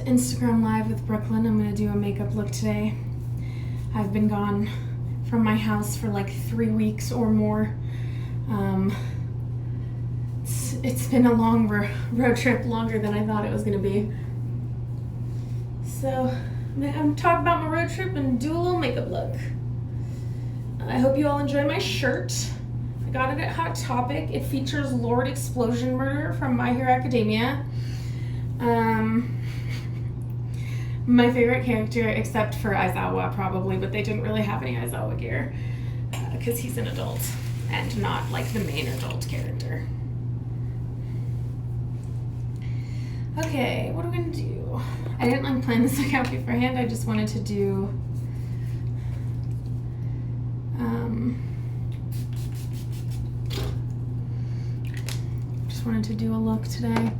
Instagram Live with Brooklyn. I'm gonna do a makeup look today. I've been gone from my house for like 3 weeks or more. It's been a long road trip, longer than I thought it was gonna be. So I'm gonna talk about my road trip and do a little makeup look. I hope you all enjoy my shirt. I got it at Hot Topic. It features Lord Explosion Murder from My Hero Academia. My favorite character, except for Aizawa probably, but they didn't really have any Aizawa gear because he's an adult and not like the main adult character. Okay, what are we gonna do? I didn't like plan this look out beforehand. I just wanted to do a look today.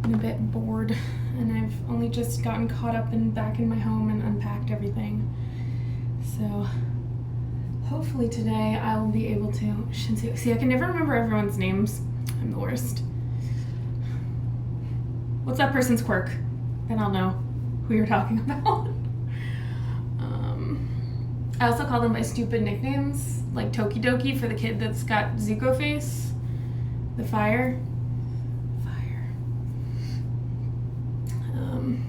I'm a bit bored and I've only just gotten caught up and back in my home and unpacked everything. So hopefully today I will be able to, see, I can never remember everyone's names. I'm the worst. What's that person's quirk? Then I'll know who you're talking about. I also call them by stupid nicknames, like Tokidoki for the kid that's got Zuko face. The fire.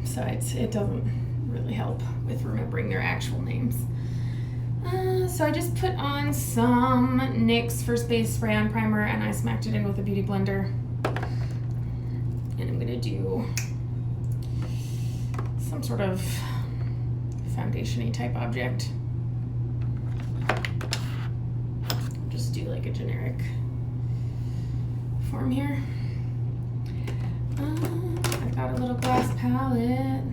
So it doesn't really help with remembering their actual names. So I just put on some NYX First Base Spray On Primer and I smacked it in with a beauty blender. And I'm gonna do some sort of foundation-y type object. Just do like a generic form here. I've got a little glass palette,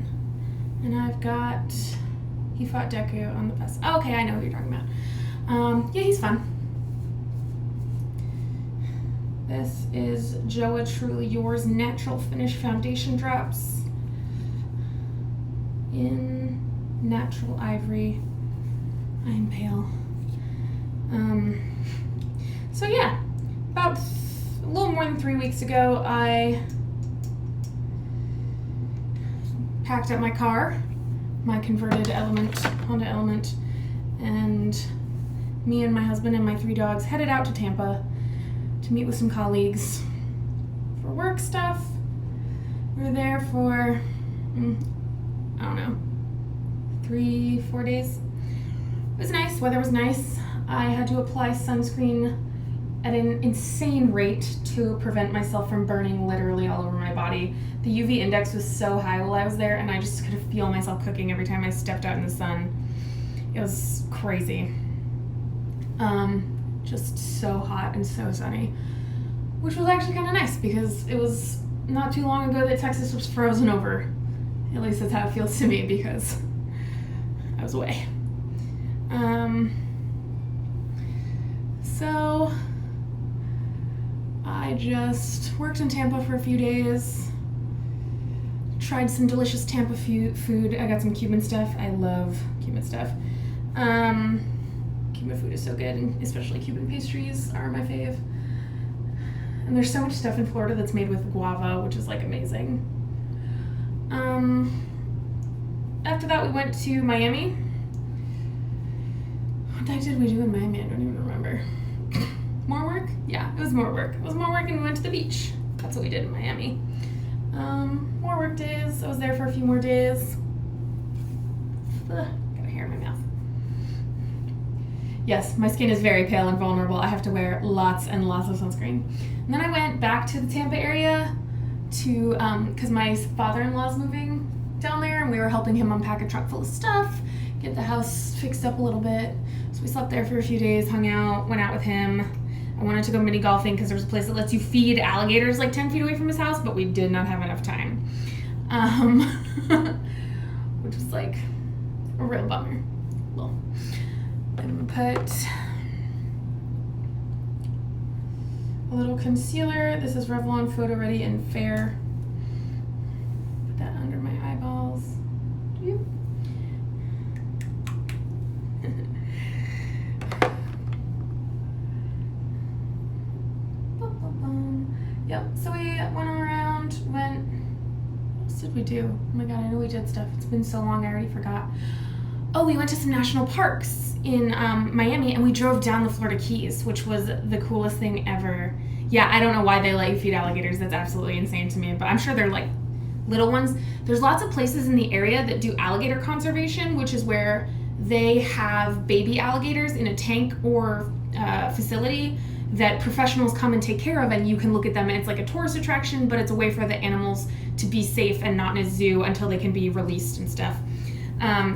and I've got He Fought Deku on the best. Oh, okay, I know who you're talking about. Yeah, he's fun. This is Joa Truly Yours Natural Finish Foundation Drops in Natural Ivory. I'm pale. So yeah, about a little more than 3 weeks ago, I packed up my car, my converted Honda Element, and me and my husband and my 3 dogs headed out to Tampa to meet with some colleagues for work stuff. We were there for, I don't know, 3-4 days. It was nice, weather was nice. I had to apply sunscreen at an insane rate to prevent myself from burning literally all over my body. The UV index was so high while I was there, and I just could feel myself cooking every time I stepped out in the sun. It was crazy. Just so hot and so sunny, which was actually kind of nice because it was not too long ago that Texas was frozen over. At least that's how it feels to me because I was away. So I just worked in Tampa for a few days, tried some delicious Tampa food. I got some Cuban stuff. I love Cuban stuff. Cuban food is so good, and especially Cuban pastries are my fave. And there's so much stuff in Florida that's made with guava, which is like amazing. After that, we went to Miami. What did we do in Miami? I don't even remember. More work? Yeah, it was more work. It was more work and we went to the beach. That's what we did in Miami. More work days. I was there for a few more days. Ugh, got a hair in my mouth. Yes, my skin is very pale and vulnerable. I have to wear lots and lots of sunscreen. And then I went back to the Tampa area to, because my father-in-law's moving down there and we were helping him unpack a truck full of stuff, get the house fixed up a little bit. So we slept there for a few days, hung out, went out with him. I wanted to go mini golfing because there's a place that lets you feed alligators like 10 feet away from his house, but we did not have enough time. Which was like a real bummer. Well, I'm gonna put a little concealer. This is Revlon Photo Ready in Fair. Put that under my eyeballs. Yep, so we went all around, what else did did we do? Oh my god, I know we did stuff. It's been so long, I already forgot. Oh, we went to some national parks in Miami, and we drove down the Florida Keys, which was the coolest thing ever. Yeah, I don't know why they let you feed alligators. That's absolutely insane to me, but I'm sure they're like little ones. There's lots of places in the area that do alligator conservation, which is where they have baby alligators in a tank or facility that professionals come and take care of, and you can look at them, and it's like a tourist attraction, but it's a way for the animals to be safe and not in a zoo until they can be released and stuff.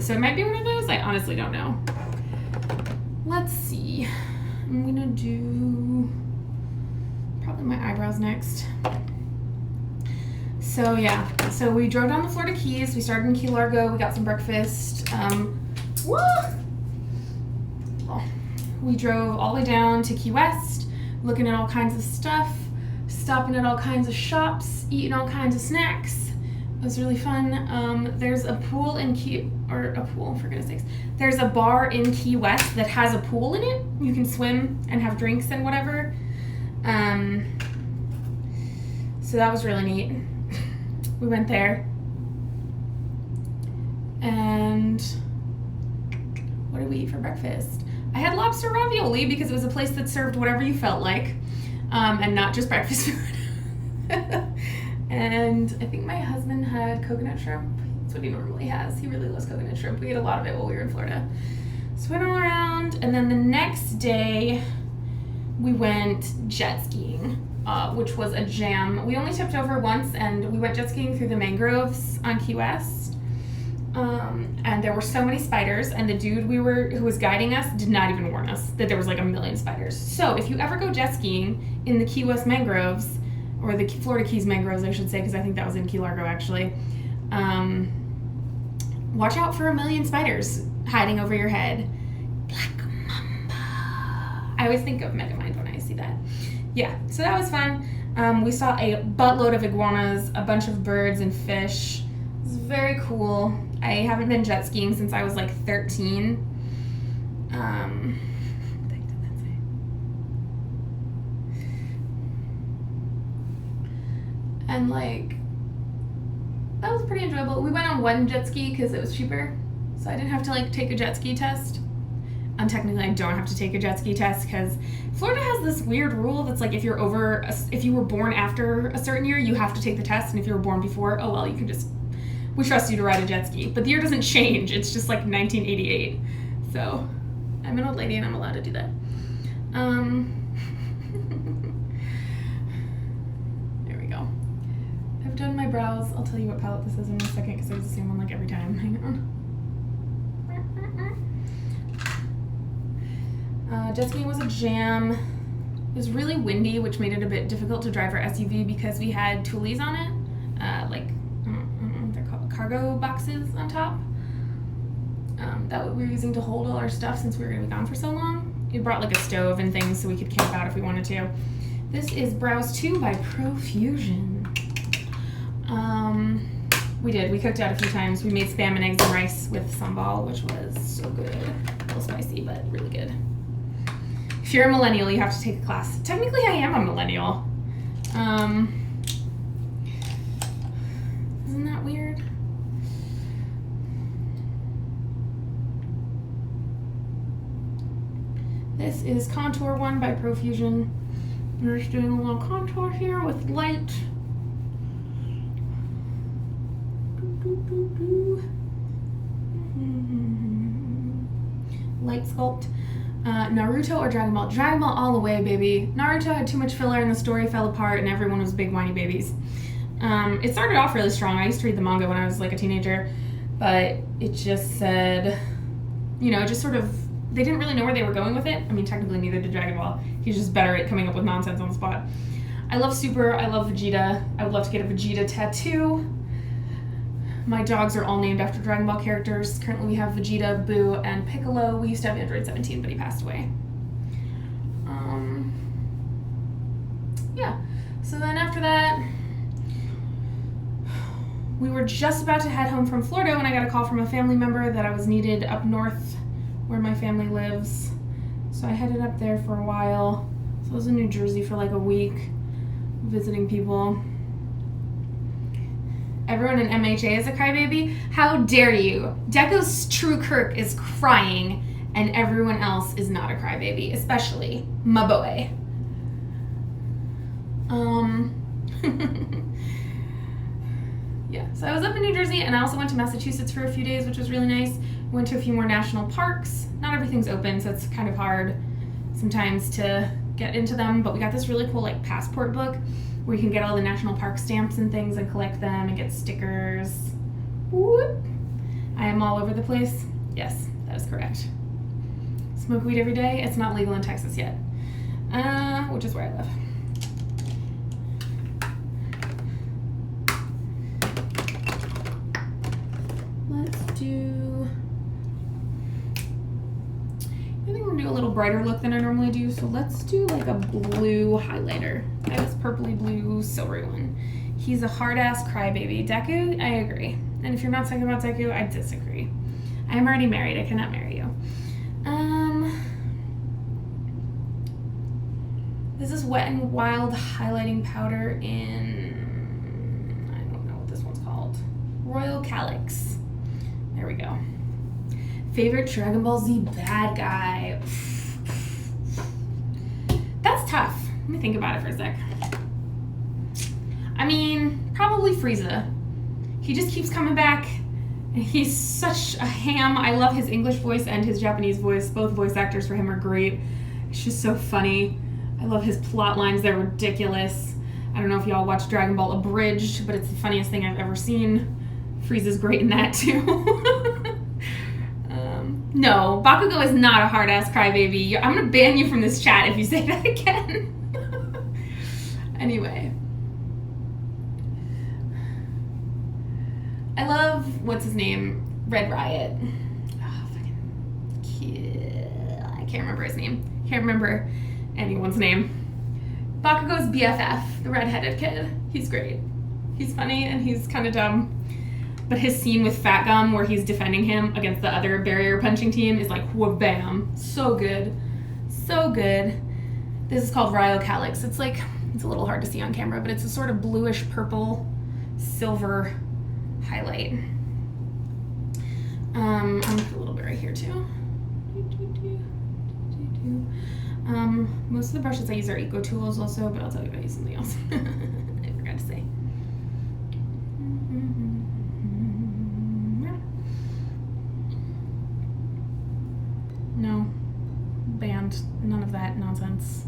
So it might be one of those. I honestly don't know. Let's see. I'm gonna do probably my eyebrows next. So yeah, so we drove down the Florida Keys. We started in Key Largo. We got some breakfast. We drove all the way down to Key West, looking at all kinds of stuff, stopping at all kinds of shops, eating all kinds of snacks. It was really fun. There's a pool in for goodness sakes. There's a bar in Key West that has a pool in it. You can swim and have drinks and whatever. So that was really neat. We went there. And what did we eat for breakfast? I had lobster ravioli because it was a place that served whatever you felt like, and not just breakfast food. And I think my husband had coconut shrimp. That's what he normally has. He really loves coconut shrimp. We ate a lot of it while we were in Florida. So we went all around, and then the next day we went jet skiing, which was a jam. We only tipped over once, and we went jet skiing through the mangroves on Key West. And there were so many spiders, and the dude who was guiding us did not even warn us that there was like a million spiders. So if you ever go jet skiing in the Key West mangroves, or the Florida Keys mangroves, I should say, because I think that was in Key Largo actually, watch out for a million spiders hiding over your head. Black mamba. I always think of Megamind when I see that. Yeah, so that was fun. We saw a buttload of iguanas, a bunch of birds and fish. It was very cool. I haven't been jet skiing since I was like 13. And like, that was pretty enjoyable. We went on one jet ski because it was cheaper, so I didn't have to like take a jet ski test. Technically I don't have to take a jet ski test because Florida has this weird rule that's like if you were born after a certain year, you have to take the test, and if you were born before, oh well, you can just, we trust you to ride a jet ski. But the year doesn't change, it's just like 1988. So I'm an old lady and I'm allowed to do that. There we go. I've done my brows. I'll tell you what palette this is in a second because I use the same one like every time. Hang on. Jet skiing was a jam. It was really windy, which made it a bit difficult to drive our SUV because we had tules on it, like I don't know what they're called, cargo boxes on top. That we were using to hold all our stuff since we were going to be gone for so long. We brought like a stove and things so we could camp out if we wanted to. This is Brows 2 by Profusion. We cooked out a few times. We made spam and eggs and rice with sambal, which was so good. A little spicy, but really good. If you're a millennial, you have to take a class. Technically, I am a millennial. Isn't that weird? This is Contour 1 by Profusion. We're just doing a little contour here with light. Light sculpt. Naruto or Dragon Ball? Dragon Ball all the way, baby. Naruto had too much filler and the story fell apart and everyone was big whiny babies. It started off really strong. I used to read the manga when I was like a teenager, but it just said, you know, just sort of, they didn't really know where they were going with it. I mean, technically neither did Dragon Ball. He's just better at coming up with nonsense on the spot. I love Super. I love Vegeta. I would love to get a Vegeta tattoo. My dogs are all named after Dragon Ball characters. Currently we have Vegeta, Boo, and Piccolo. We used to have Android 17, but he passed away. Yeah. So then after that, we were just about to head home from Florida when I got a call from a family member that I was needed up north where my family lives. So I headed up there for a while. So I was in New Jersey for like a week, visiting people. Everyone in MHA is a crybaby. How dare you? Deco's true Kirk is crying, and everyone else is not a crybaby, especially my boy. Yeah, so I was up in New Jersey, and I also went to Massachusetts for a few days, which was really nice. Went to a few more national parks. Not everything's open, so it's kind of hard sometimes to get into them, but we got this really cool like passport book where you can get all the national park stamps and things and collect them and get stickers. Whoop. I am all over the place. Yes, that is correct. Smoke weed every day. It's not legal in Texas yet, which is where I live. I think we're gonna do a little brighter look than I normally do, so let's do like a blue highlighter. I have this purpley blue silvery one. He's a hard-ass crybaby. Deku, I agree. And if you're not talking about Deku, I disagree. I'm already married, I cannot marry you. This is Wet n Wild highlighting powder in, I don't know what this one's called. Royal Calyx. There we go. Favorite Dragon Ball Z bad guy. That's tough. Let me think about it for a sec. I mean, probably Frieza. He just keeps coming back. And he's such a ham. I love his English voice and his Japanese voice. Both voice actors for him are great. It's just so funny. I love his plot lines. They're ridiculous. I don't know if y'all watch Dragon Ball Abridged, but it's the funniest thing I've ever seen. Frieza's great in that too. No, Bakugo is not a hard-ass crybaby. I'm gonna ban you from this chat if you say that again. Anyway. I love, what's his name? Red Riot. Oh, I can't remember his name. Can't remember anyone's name. Bakugo's BFF, the redheaded kid. He's great. He's funny and he's kind of dumb. But his scene with Fat Gum where he's defending him against the other barrier punching team is like, wha-bam. So good. So good. This is called Royal Calyx. It's like, it's a little hard to see on camera, but it's a sort of bluish purple silver highlight. I'm gonna put a little bit right here too. Most of the brushes I use are Eco Tools also, but I'll tell you if I use something else. I forgot to say. No, banned. None of that nonsense.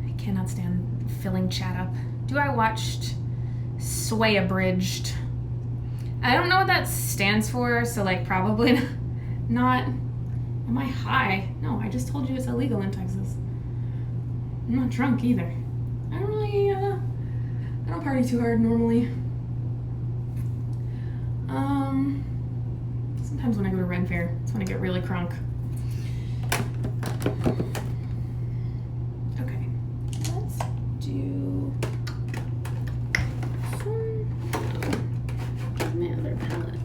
I cannot stand filling chat up. Do I watched Sway Abridged? I don't know what that stands for, so like probably not. Am I high? No, I just told you it's illegal in Texas. I'm not drunk either. I don't really, I don't party too hard normally. Sometimes when I go to Ren Fair, it's when I get really crunk. Okay, let's do my other palette.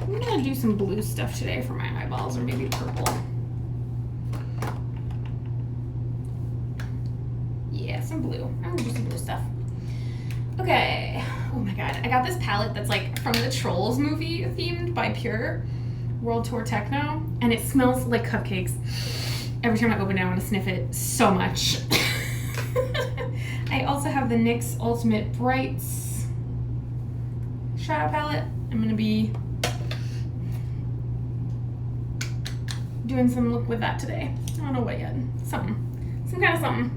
I'm gonna do some blue stuff today for my eyeballs, or maybe purple. Yeah, some blue. I'm gonna do some blue stuff. Okay. Oh my god. I got this palette that's like from the Trolls movie themed by Pure World Tour Techno, and it smells like cupcakes. Every time I open it, I want to sniff it so much. I also have the NYX Ultimate Brights shadow palette. I'm gonna be doing some look with that today. I don't know what yet. Something. Some kind of something.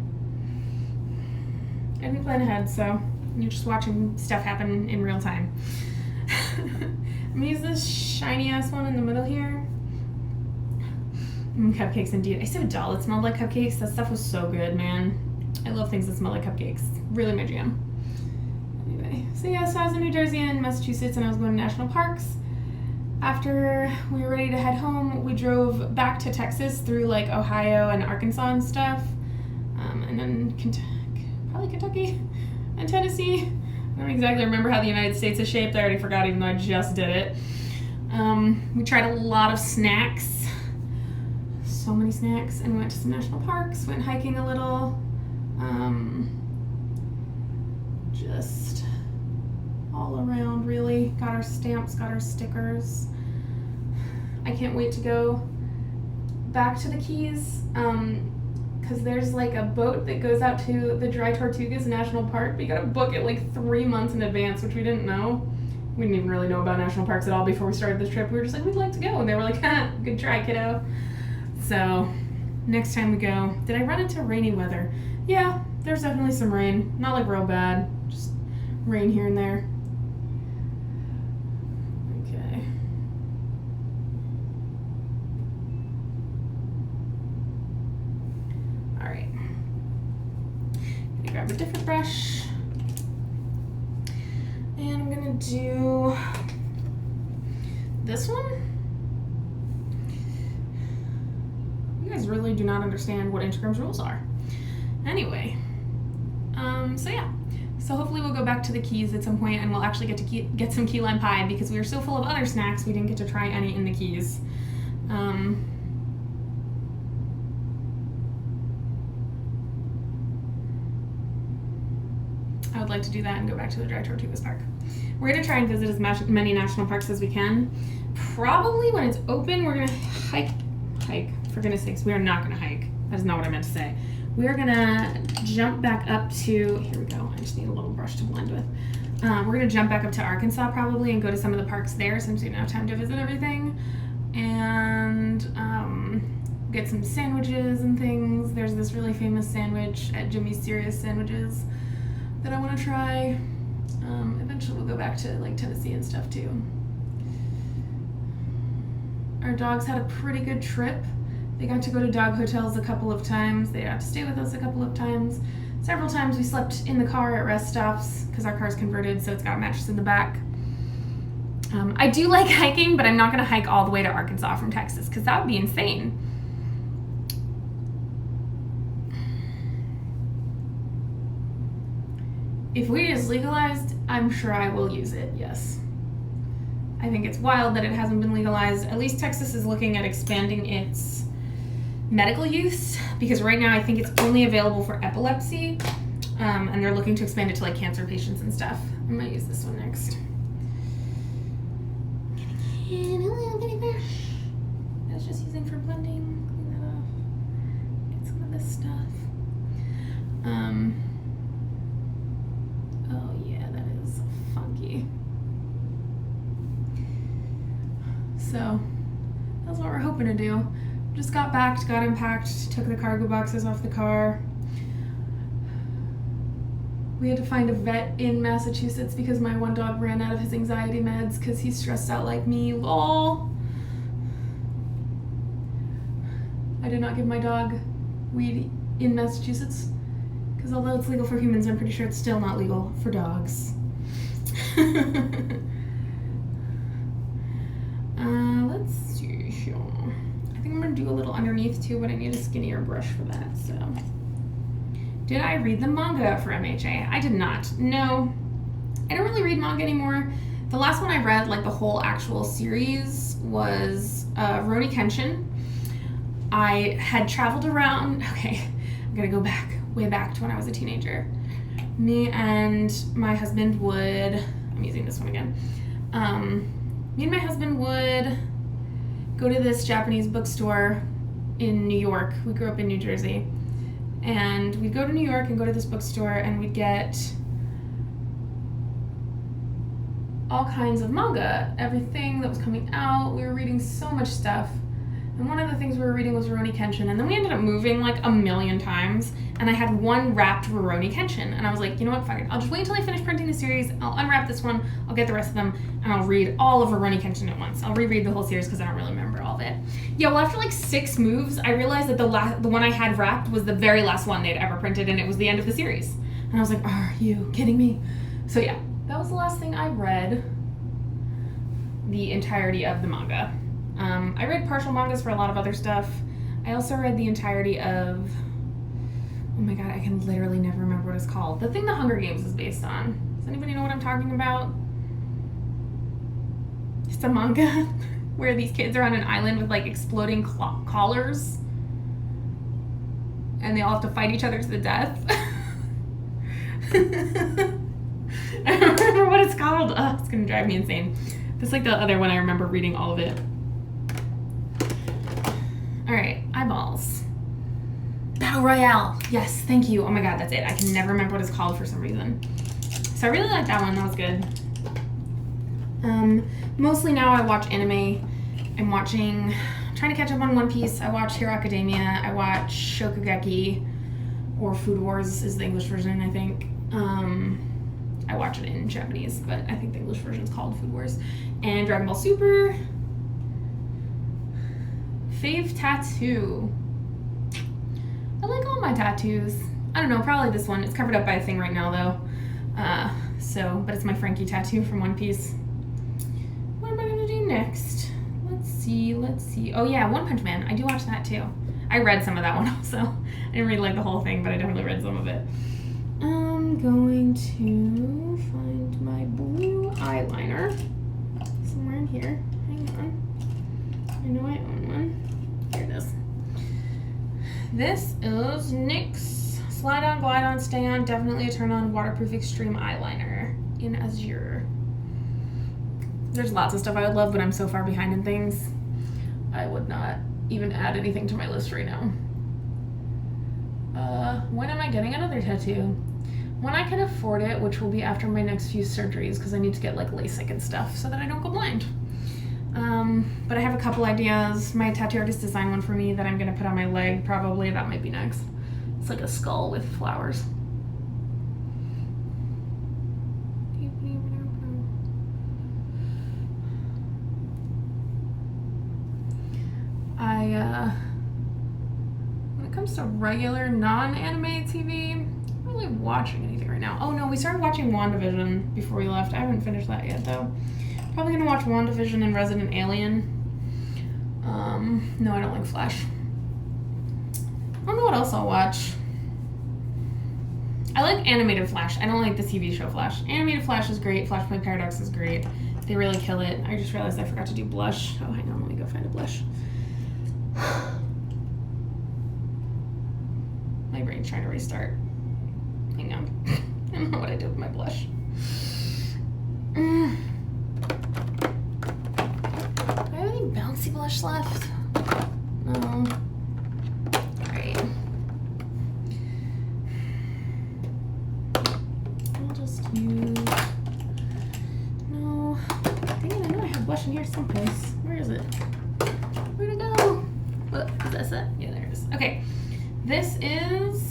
I didn't plan ahead, so you're just watching stuff happen in real time. I'm gonna use this shiny ass one in the middle here. Cupcakes indeed. I used to have a doll that smelled like cupcakes. That stuff was so good, man. I love things that smell like cupcakes. Really my jam. Anyway, so yeah, so I was in New Jersey and Massachusetts and I was going to national parks. After we were ready to head home, we drove back to Texas through like Ohio and Arkansas and stuff. And then probably Kentucky and Tennessee. I don't exactly remember how the United States is shaped. I already forgot even though I just did it. We tried a lot of snacks. So many snacks, and we went to some national parks, went hiking a little. Just all around, really. Got our stamps, got our stickers. I can't wait to go back to the Keys, because there's like a boat that goes out to the Dry Tortugas National Park. We gotta book it like 3 months in advance, which we didn't know. We didn't even really know about national parks at all before we started this trip. We were just like, we'd like to go. And they were like, ha, good try, kiddo. So, next time we go. Did I run into rainy weather? Yeah, there's definitely some rain. Not like real bad. Just rain here and there. Okay. Alright. Gonna grab a different brush. And I'm gonna do this one. You guys really do not understand what Instagram's rules are. Anyway, so yeah. So hopefully we'll go back to the Keys at some point and we'll actually get to get some key lime pie because we were so full of other snacks we didn't get to try any in the Keys. I would like to do that and go back to the Dry Tortugas Park. We're going to try and visit as many national parks as we can. Probably when it's open, we're going to hike. For goodness sakes, we are not going to hike. That is not what I meant to say. We are going to jump back up to, here we go, I just need a little brush to blend with. We're going to jump back up to Arkansas probably and go to some of the parks there since we don't have time to visit everything. And get some sandwiches and things. There's this really famous sandwich at Jimmy's Serious Sandwiches that I want to try. Eventually we'll go back to like Tennessee and stuff too. Our dogs had a pretty good trip. They got to go to dog hotels a couple of times. They got to stay with us a couple of times. Several times we slept in the car at rest stops because our car's converted, so it's got a mattress in the back. I do like hiking, but I'm not going to hike all the way to Arkansas from Texas because that would be insane. If weed is legalized, I'm sure I will use it, yes. I think it's wild that it hasn't been legalized. At least Texas is looking at expanding its medical use because right now I think it's only available for epilepsy, and they're looking to expand it to like cancer patients and stuff. I might use this one next. And a little bitty brush. I was just using for blending. Clean that off. Get some of this stuff. Oh yeah, that is funky. So that's what we're hoping to do. Just got back, got unpacked, took the cargo boxes off the car. We had to find a vet in Massachusetts because my one dog ran out of his anxiety meds because he's stressed out like me. Lol. I did not give my dog weed in Massachusetts because although it's legal for humans, I'm pretty sure it's still not legal for dogs. Let's see here. I think I'm gonna do a little underneath too, but I need a skinnier brush for that, so. Did I read the manga for MHA? I did not. No. I don't really read manga anymore. The last one I read, like the whole actual series, was Rurouni Kenshin. I had traveled around, okay, I'm gonna go back, way back to when I was a teenager. Me and my husband would, I'm using this one again. Me and my husband would go to this Japanese bookstore in New York. We grew up in New Jersey. And we'd go to New York and go to this bookstore and we'd get all kinds of manga, everything that was coming out. We were reading so much stuff. And one of the things we were reading was Rurouni Kenshin. And then we ended up moving like a million times. And I had one wrapped Rurouni Kenshin. And I was like, you know what, fuck it. I'll just wait until I finish printing the series. I'll unwrap this one. I'll get the rest of them. And I'll read all of Rurouni Kenshin at once. I'll reread the whole series because I don't really remember all of it. Yeah, well, after like 6 moves, I realized that the one I had wrapped was the very last one they'd ever printed. And it was the end of the series. And I was like, are you kidding me? So yeah, that was the last thing I read. The entirety of the manga. I read partial mangas for a lot of other stuff. I also read the entirety of, oh my god, I can literally never remember what it's called. The thing the Hunger Games is based on. Does anybody know what I'm talking about? It's a manga where these kids are on an island with like exploding collars. And they all have to fight each other to the death. I don't remember what it's called. Oh, it's gonna drive me insane. It's like the other one. I remember reading all of it. All right, eyeballs. Battle Royale. Yes, thank you. Oh my god, that's it. I can never remember what it's called for some reason. So I really like that one. That was good. Mostly now I watch anime. I'm trying to catch up on One Piece. I watch Hero Academia. I watch Shokugeki, or Food Wars is the English version, I think. I watch it in Japanese, but I think the English version is called Food Wars. And Dragon Ball Super. Fave tattoo. I like all my tattoos. I don't know, probably this one. It's covered up by a thing right now, though. But it's my Frankie tattoo from One Piece. What am I gonna do next? Let's see. Oh yeah, One Punch Man. I do watch that too. I read some of that one also. I didn't read like the whole thing, but I definitely read some of it. I'm going to find my blue eyeliner somewhere in here. Hang on. I know I own one. Here it is. This is NYX Slide On, Glide On, Stay On, Definitely a Turn On Waterproof Extreme Eyeliner in Azure. There's lots of stuff I would love, but I'm so far behind in things. I would not even add anything to my list right now. When am I getting another tattoo? When I can afford it, which will be after my next few surgeries, because I need to get like LASIK and stuff so that I don't go blind. But I have a couple ideas. My tattoo artist designed one for me that I'm gonna put on my leg probably. That might be next. It's like a skull with flowers. When it comes to regular non-anime TV, I'm not really watching anything right now. Oh no, we started watching WandaVision before we left. I haven't finished that yet though. Probably gonna watch WandaVision and Resident Alien. No, I don't like Flash. I don't know what else I'll watch. I like animated Flash. I don't like the TV show Flash. Animated Flash is great. Flashpoint Paradox is great. They really kill it. I just realized I forgot to do blush. Oh, hang on, let me go find a blush. My brain's trying to restart. Hang on. I don't know what I did with my blush. Do I have any bouncy blush left? No. Alright. I'll just use... No. Dang it, I know I have blush in here someplace. Where is it? Where'd it go? Oh, is this it? Yeah, there it is. Okay. This is...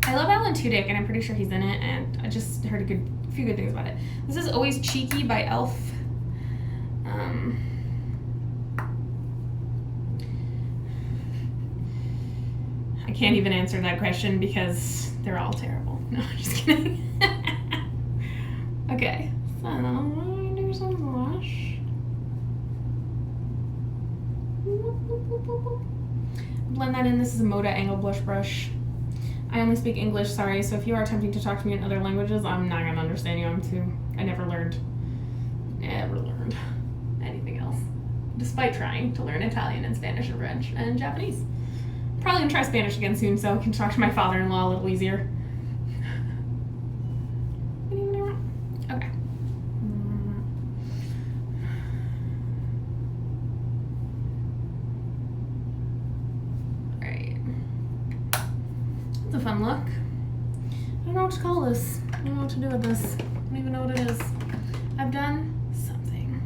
I love Alan Tudyk, and I'm pretty sure he's in it, and I just heard a few good things about it. This is Always Cheeky by Elf. I can't even answer that question because they're all terrible. No, I'm just kidding. Okay, so I'm gonna do some blush. Blend that in. This is a Moda Angle Blush Brush. I only speak English, sorry, so if you are attempting to talk to me in other languages, I'm not gonna understand you. I never learned anything else, despite trying to learn Italian and Spanish and French and Japanese. Probably gonna try Spanish again soon so I can talk to my father-in-law a little easier. Okay. Alright. That's a fun look. I don't know what to call this. I don't know what to do with this. I don't even know what it is. I've done something.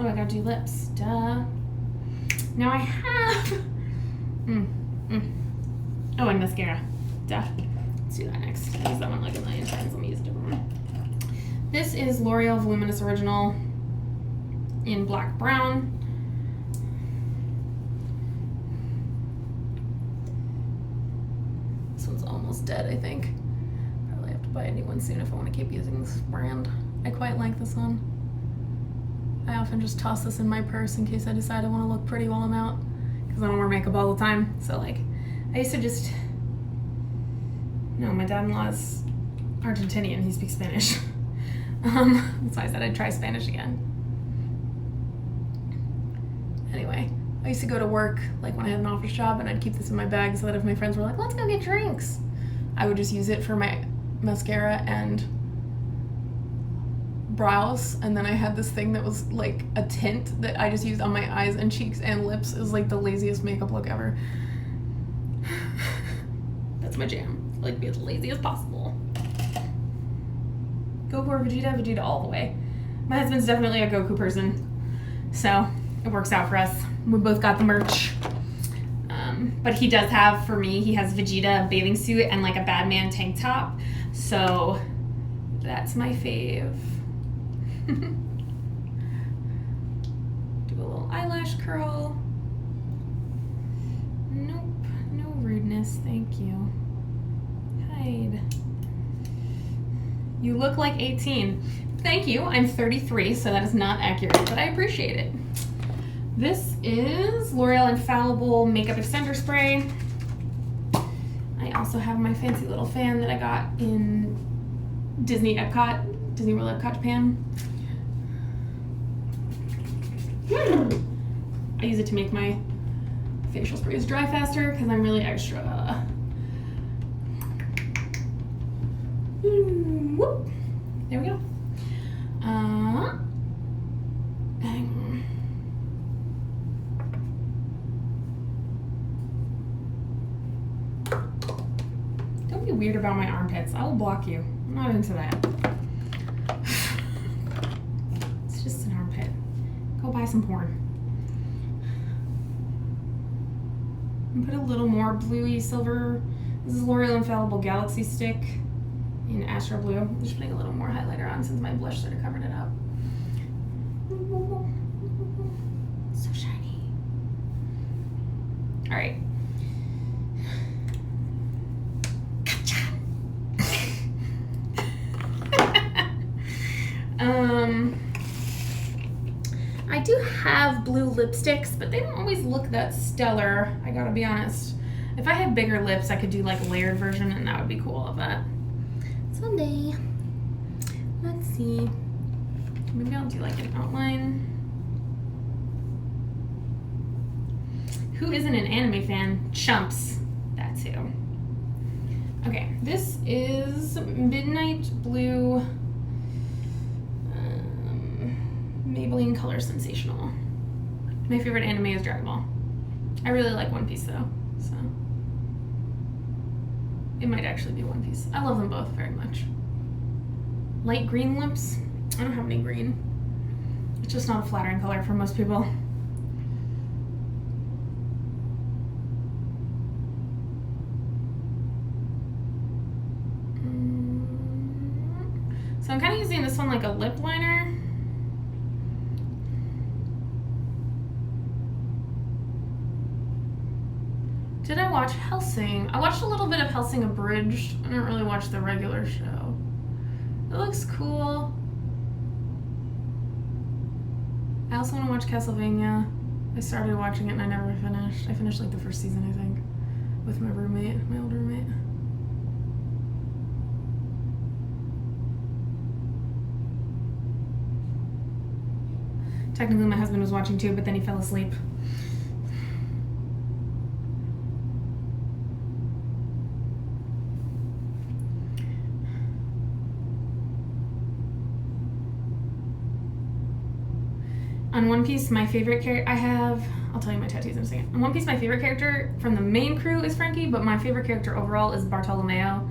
Oh, I gotta do lips. Duh. Now I have... Oh, and mascara. Duh. Let's do that next. I use that one like a million times. Let me use a different one. This is L'Oreal Voluminous Original in black brown. This one's almost dead, I think. Probably have to buy a new one soon if I want to keep using this brand. I quite like this one. I often just toss this in my purse in case I decide I want to look pretty while I'm out, because I don't wear makeup all the time. So like, I used to just... No, my dad-in-law is Argentinian. He speaks Spanish. That's why I said I'd try Spanish again. Anyway, I used to go to work, like when I had an office job, and I'd keep this in my bag so that if my friends were like, let's go get drinks, I would just use it for my mascara and brows. And then I had this thing that was like a tint that I just used on my eyes and cheeks and lips. It was like the laziest makeup look ever. That's my jam. I like to be as lazy as possible. Goku or Vegeta? Vegeta all the way. My husband's definitely a Goku person, so it works out for us. We both got the merch. But he does have, for me, he has Vegeta bathing suit and like a Batman tank top. So that's my fave. Do a little eyelash curl. Nope, no rudeness, thank you. Hide. You look like 18. Thank you, I'm 33, so that is not accurate, but I appreciate it. This is L'Oreal Infallible Makeup Extender Spray. I also have my fancy little fan that I got in Disney World Epcot, Japan. I use it to make my facial sprays dry faster because I'm really extra. Whoop. There we go. Don't be weird about my armpits. I will block you. I'm not into that. It's just an armpit. Go buy some porn. And put a little more bluey silver. This is L'Oreal Infallible Galaxy Stick in Astro Blue. I'm just putting a little more highlighter on since my blush sort of covered it up. So shiny. All right. I do have blue lipsticks, but they don't always look that stellar, I gotta be honest. If I had bigger lips, I could do like a layered version and that would be cool, but someday. Let's see. Maybe I'll do like an outline. Who isn't an anime fan? Chumps. That too. Okay, this is Midnight Blue Maybelline Color Sensational. My favorite anime is Dragon Ball. I really like One Piece though, so it might actually be One Piece. I love them both very much. Light green lips. I don't have any green. It's just not a flattering color for most people. So I'm kind of using this one like a lip liner. Did I watch Hellsing? I watched a little bit of Hellsing Abridged. I didn't really watch the regular show. It looks cool. I also want to watch Castlevania. I started watching it and I never finished. I finished like the first season, I think, with my roommate, my old roommate. Technically my husband was watching too, but then he fell asleep. On One Piece, my favorite character, I'll tell you my tattoos in a second. On One Piece, my favorite character from the main crew is Frankie, but my favorite character overall is Bartolomeo.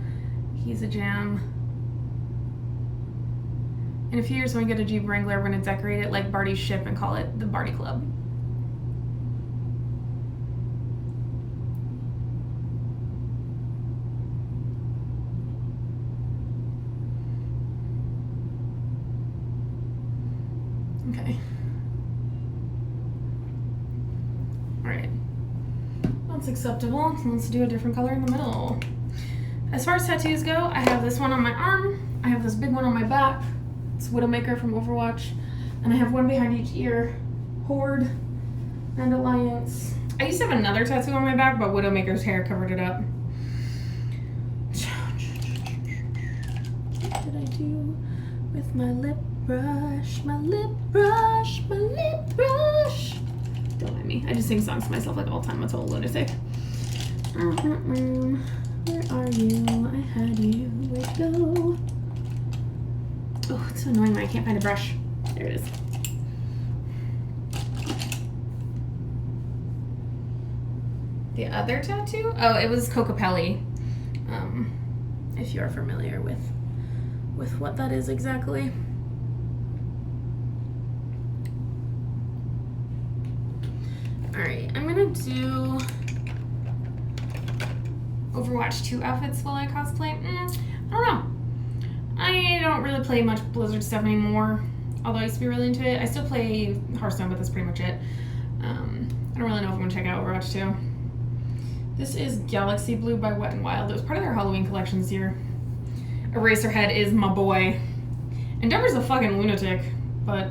He's a jam. In a few years when we get a Jeep Wrangler, we're gonna decorate it like Barty's ship and call it the Barty Club. Okay. Alright. That's acceptable. Let's do a different color in the middle. As far as tattoos go, I have this one on my arm. I have this big one on my back. It's Widowmaker from Overwatch. And I have one behind each ear. Horde and Alliance. I used to have another tattoo on my back, but Widowmaker's hair covered it up. What did I do with my lip brush? My lip brush, my lip brush. Don't mind me. me. I just sing songs to myself like all the time. It's a total lunatic. Where are you? I had you. Where'd it go? Oh, it's so annoying when I can't find a brush. There it is. The other tattoo? Oh, it was Cocapelli. If you're familiar with what that is exactly. Alright, I'm gonna do Overwatch 2 outfits while I cosplay. I don't know. I don't really play much Blizzard stuff anymore, although I used to be really into it. I still play Hearthstone, but that's pretty much it. I don't really know if I'm gonna check out Overwatch 2. This is Galaxy Blue by Wet n Wild. It was part of their Halloween collection this year. Eraserhead is my boy. Endeavor's a fucking lunatic, but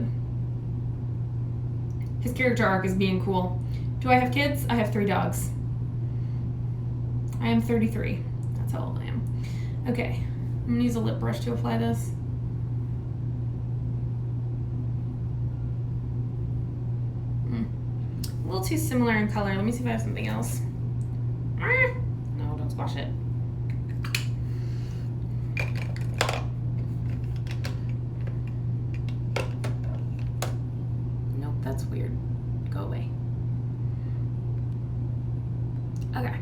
his character arc is being cool. Do I have kids? I have 3 dogs. I am 33. That's how old I am. Okay, I'm gonna use a lip brush to apply this. A little too similar in color. Let me see if I have something else. No, don't squash it. Nope, that's weird. Go away. Okay.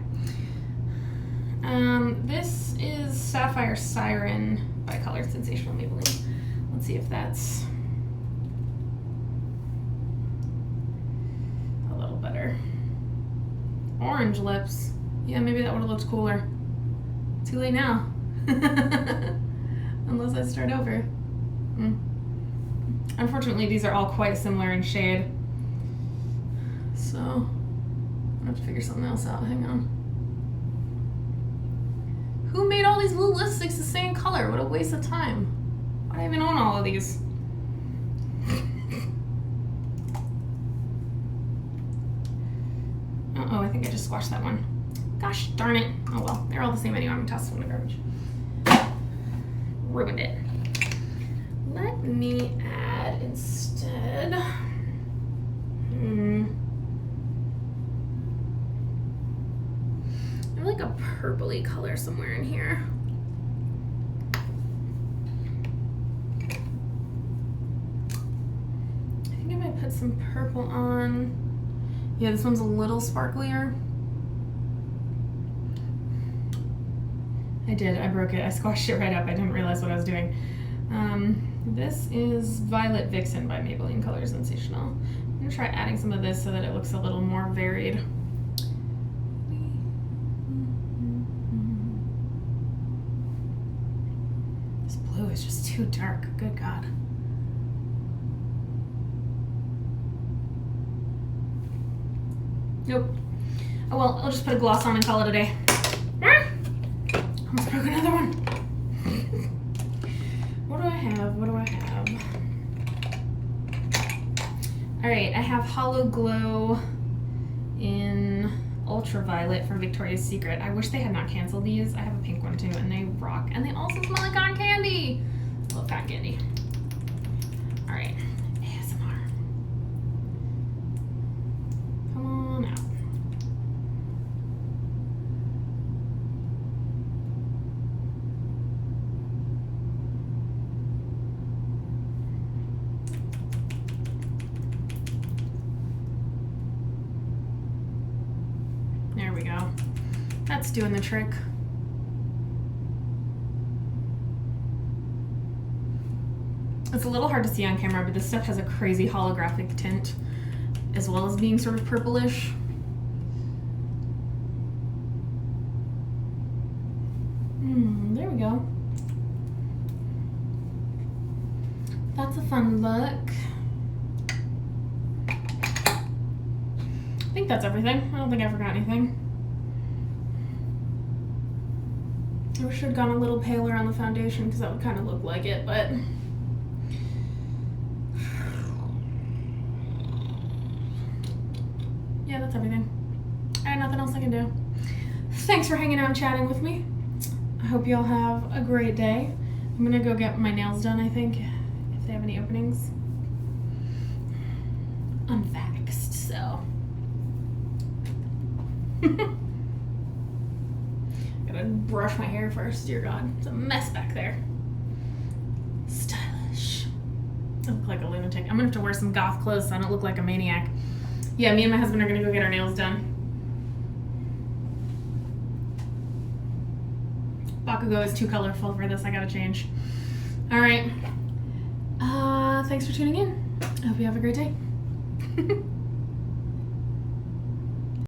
This is Sapphire Siren by Color Sensational Maybelline. Let's see if that's a little better. Orange lips. Yeah, maybe that would have looked cooler. Too late now. Unless I start over. Unfortunately, these are all quite similar in shade. So, I have to figure something else out. Hang on. Who made all these blue lipsticks the same color? What a waste of time. Why do I even own all of these? Uh-oh, I think I just squashed that one. Gosh darn it. Oh well, they're all the same anyway. I'm gonna toss them in the garbage. Ruined it. Let me add instead. I like a purpley color somewhere in here. I think I might put some purple on. Yeah, this one's a little sparklier. I did, I broke it. I squashed it right up. I didn't realize what I was doing. This is Violet Vixen by Maybelline Color Sensational. I'm gonna try adding some of this so that it looks a little more varied. This blue is just too dark, good God. Nope. Oh well, I'll just put a gloss on and call it a day. Almost broke another one. What do I have? What do I have? Alright, I have Hollow Glow in Ultraviolet from Victoria's Secret. I wish they had not canceled these. I have a pink one too, and they rock. And they also smell like cotton candy. I love cotton candy. Alright, ASMR. Come on out. There we go. That's doing the trick. It's a little hard to see on camera, but this stuff has a crazy holographic tint, as well as being sort of purplish. There we go. That's a fun look. I think that's everything. I don't think I forgot anything. I should have gone a little paler on the foundation because that would kind of look like it, but yeah, that's everything. I have nothing else I can do. Thanks for hanging out and chatting with me. I hope you all have a great day. I'm gonna go get my nails done, I think, if they have any openings. I'm vaxxed, so Gotta brush my hair first, dear God. It's a mess back there. Stylish. I look like a lunatic. I'm gonna have to wear some goth clothes so I don't look like a maniac. Yeah, me and my husband are gonna go get our nails done. Bakugo is too colorful for this. I gotta change. All right. Thanks for tuning in. I hope you have a great day.